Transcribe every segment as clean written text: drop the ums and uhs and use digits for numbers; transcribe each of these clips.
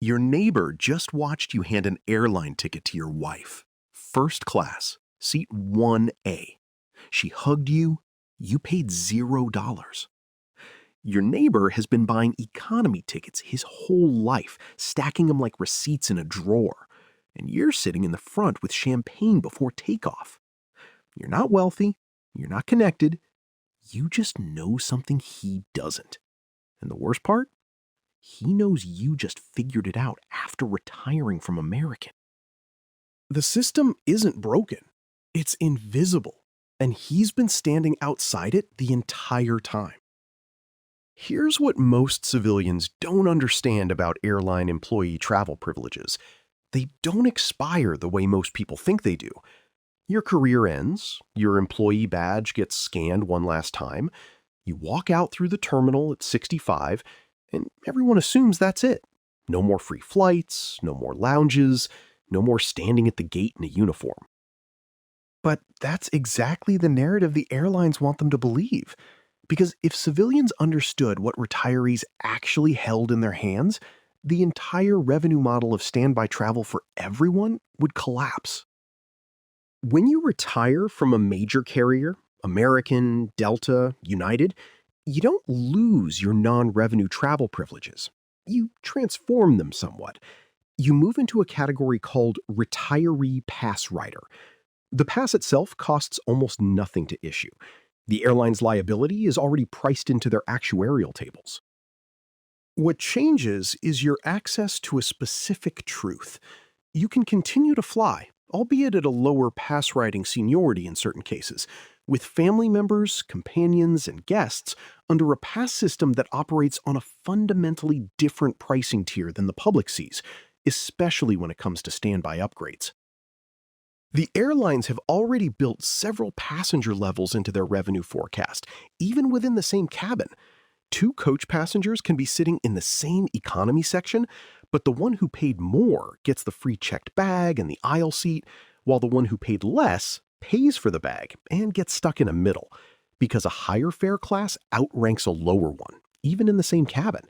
Your neighbor just watched you hand an airline ticket to your wife. First class, seat 1A. She hugged you. You paid $0. Your neighbor has been buying economy tickets his whole life, stacking them like receipts in a drawer. And you're sitting in the front with champagne before takeoff. You're not wealthy. You're not connected. You just know something he doesn't. And the worst part? He knows you just figured it out after retiring from American. The system isn't broken. It's invisible. And he's been standing outside it the entire time. Here's what most civilians don't understand about airline employee travel privileges. They don't expire the way most people think they do. Your career ends, your employee badge gets scanned one last time, you walk out through the terminal at 65, and everyone assumes that's it. No more free flights, no more lounges, no more standing at the gate in a uniform. But that's exactly the narrative the airlines want them to believe. Because if civilians understood what retirees actually held in their hands, the entire revenue model of standby travel for everyone would collapse. When you retire from a major carrier, American, Delta, United, you don't lose your non-revenue travel privileges. You transform them somewhat. You move into a category called retiree pass rider. The pass itself costs almost nothing to issue. The airline's liability is already priced into their actuarial tables. What changes is your access to a specific truth. You can continue to fly, albeit at a lower pass riding seniority in certain cases, with family members, companions, and guests under a pass system that operates on a fundamentally different pricing tier than the public sees, especially when it comes to standby upgrades. The airlines have already built several passenger levels into their revenue forecast, even within the same cabin. 2 coach passengers can be sitting in the same economy section, but the one who paid more gets the free checked bag and the aisle seat, while the one who paid less pays for the bag and gets stuck in a middle, because a higher fare class outranks a lower one, even in the same cabin.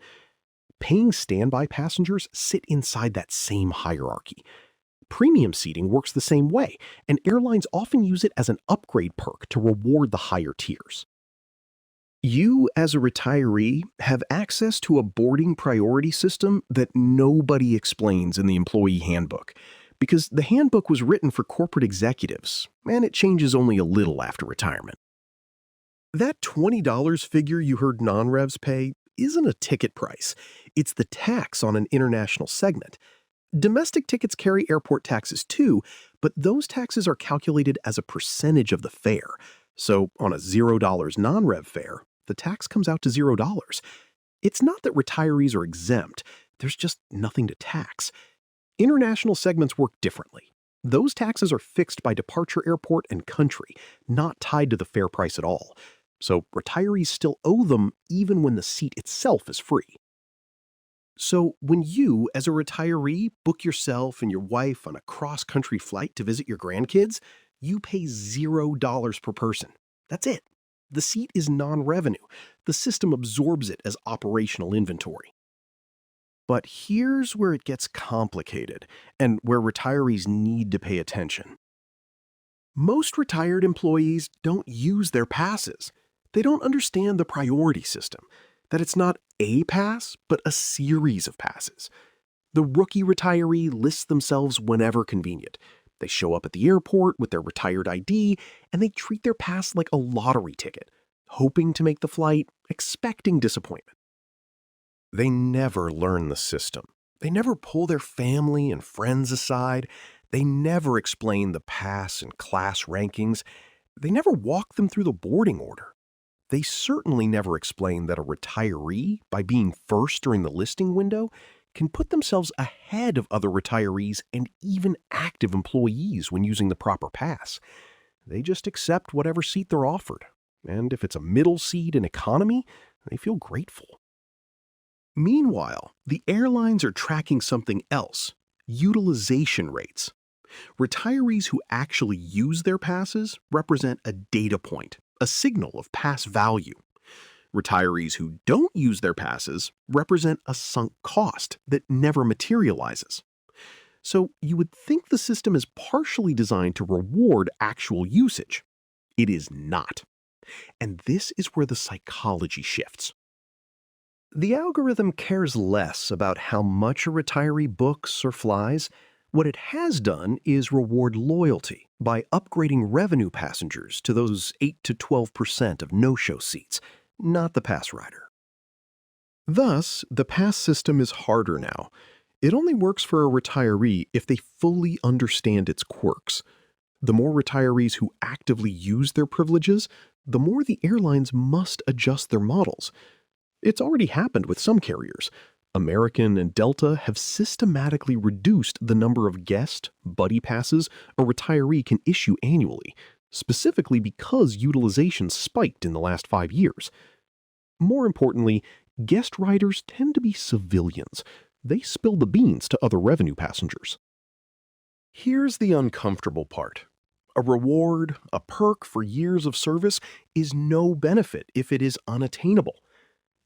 Paying standby passengers sit inside that same hierarchy. Premium seating works the same way, and airlines often use it as an upgrade perk to reward the higher tiers. You, as a retiree, have access to a boarding priority system that nobody explains in the employee handbook, because the handbook was written for corporate executives, and it changes only a little after retirement. That $20 figure you heard non-revs pay isn't a ticket price. It's the tax on an international segment. Domestic tickets carry airport taxes too, but those taxes are calculated as a percentage of the fare. So on a $0 non-rev fare, the tax comes out to $0. It's not that retirees are exempt, there's just nothing to tax. International segments work differently. Those taxes are fixed by departure airport and country, not tied to the fare price at all. So retirees still owe them even when the seat itself is free. So when you, as a retiree, book yourself and your wife on a cross-country flight to visit your grandkids, you pay $0 per person. That's it. The seat is non-revenue. The system absorbs it as operational inventory. But here's where it gets complicated, and where retirees need to pay attention. Most retired employees don't use their passes. They don't understand the priority system, that it's not a pass, but a series of passes. The rookie retiree lists themselves whenever convenient. They show up at the airport with their retired ID, and they treat their pass like a lottery ticket, hoping to make the flight, expecting disappointment. They never learn the system. They never pull their family and friends aside. They never explain the pass and class rankings. They never walk them through the boarding order. They certainly never explain that a retiree, by being first during the listing window, can put themselves ahead of other retirees and even active employees when using the proper pass. They just accept whatever seat they're offered. And if it's a middle seat in economy, they feel grateful. Meanwhile, the airlines are tracking something else: utilization rates. Retirees who actually use their passes represent a data point, a signal of pass value. Retirees who don't use their passes represent a sunk cost that never materializes. So you would think the system is partially designed to reward actual usage. It is not. And this is where the psychology shifts. The algorithm cares less about how much a retiree books or flies. What it has done is reward loyalty by upgrading revenue passengers to those 8 to 12% of no-show seats, not the pass rider. Thus, the pass system is harder now. It only works for a retiree if they fully understand its quirks. The more retirees who actively use their privileges, the more the airlines must adjust their models. It's already happened with some carriers. American and Delta have systematically reduced the number of guest, buddy passes a retiree can issue annually, specifically because utilization spiked in the last 5 years. More importantly, guest riders tend to be civilians. They spill the beans to other revenue passengers. Here's the uncomfortable part. A reward, a perk for years of service is no benefit if it is unattainable.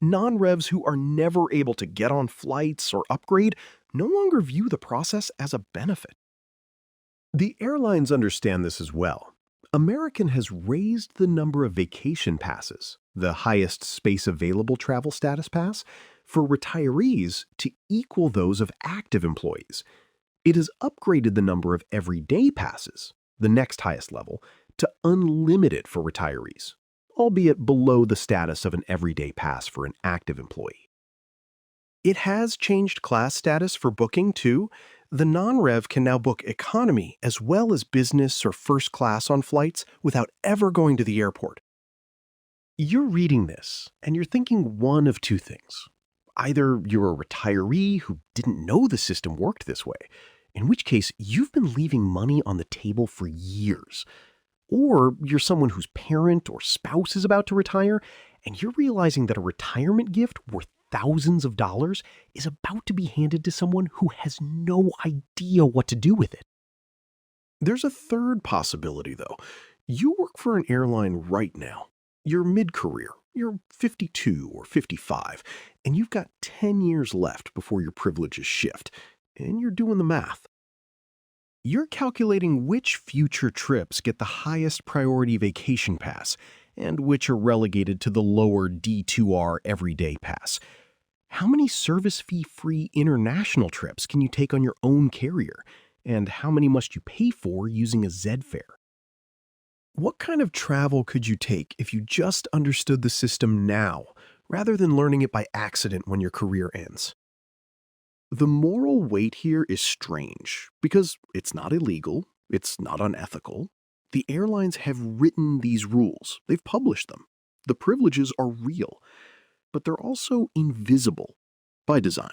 Non-revs who are never able to get on flights or upgrade no longer view the process as a benefit. The airlines understand this as well. American has raised the number of vacation passes, the highest space available travel status pass, for retirees to equal those of active employees. It has upgraded the number of everyday passes, the next highest level, to unlimited for retirees, albeit below the status of an everyday pass for an active employee. It has changed class status for booking too. The non-rev can now book economy as well as business or first class on flights without ever going to the airport. You're reading this and you're thinking one of two things. Either you're a retiree who didn't know the system worked this way, in which case you've been leaving money on the table for years. Or you're someone whose parent or spouse is about to retire, and you're realizing that a retirement gift worth thousands of dollars is about to be handed to someone who has no idea what to do with it. There's a third possibility, though. You work for an airline right now. You're mid-career. You're 52 or 55, and you've got 10 years left before your privileges shift, and you're doing the math. You're calculating which future trips get the highest priority vacation pass and which are relegated to the lower D2R everyday pass. How many service fee-free international trips can you take on your own carrier? And how many must you pay for using a Z fare? What kind of travel could you take if you just understood the system now, rather than learning it by accident when your career ends? The moral weight here is strange, because it's not illegal, it's not unethical. The airlines have written these rules, they've published them. The privileges are real, but they're also invisible by design.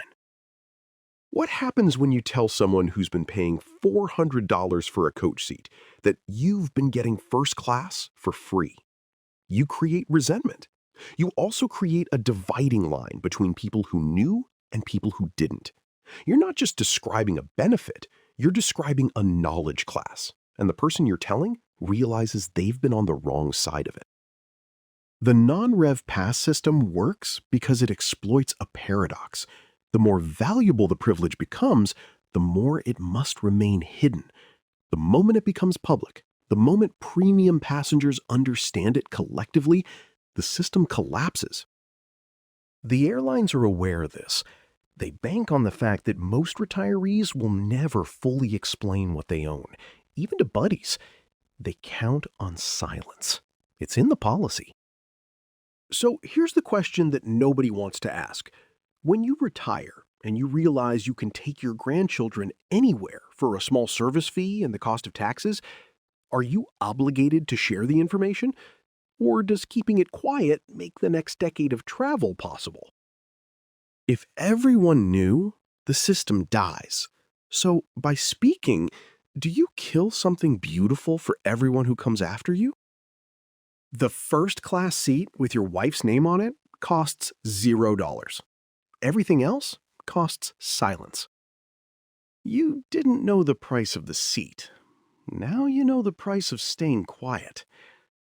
What happens when you tell someone who's been paying $400 for a coach seat that you've been getting first class for free? You create resentment. You also create a dividing line between people who knew and people who didn't. You're not just describing a benefit, you're describing a knowledge class, and the person you're telling realizes they've been on the wrong side of it. The non-rev pass system works because it exploits a paradox. The more valuable the privilege becomes, the more it must remain hidden. The moment it becomes public, the moment premium passengers understand it collectively, the system collapses. The airlines are aware of this. They bank on the fact that most retirees will never fully explain what they own, even to buddies. They count on silence. It's in the policy. So here's the question that nobody wants to ask. When you retire and you realize you can take your grandchildren anywhere for a small service fee and the cost of taxes, are you obligated to share the information? Or does keeping it quiet make the next decade of travel possible? If everyone knew, the system dies. So by speaking, do you kill something beautiful for everyone who comes after you? The first class seat with your wife's name on it costs $0. Everything else costs silence. You didn't know the price of the seat. Now you know the price of staying quiet.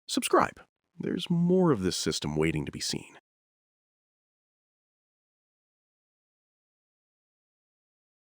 Subscribe. There's more of this system waiting to be seen.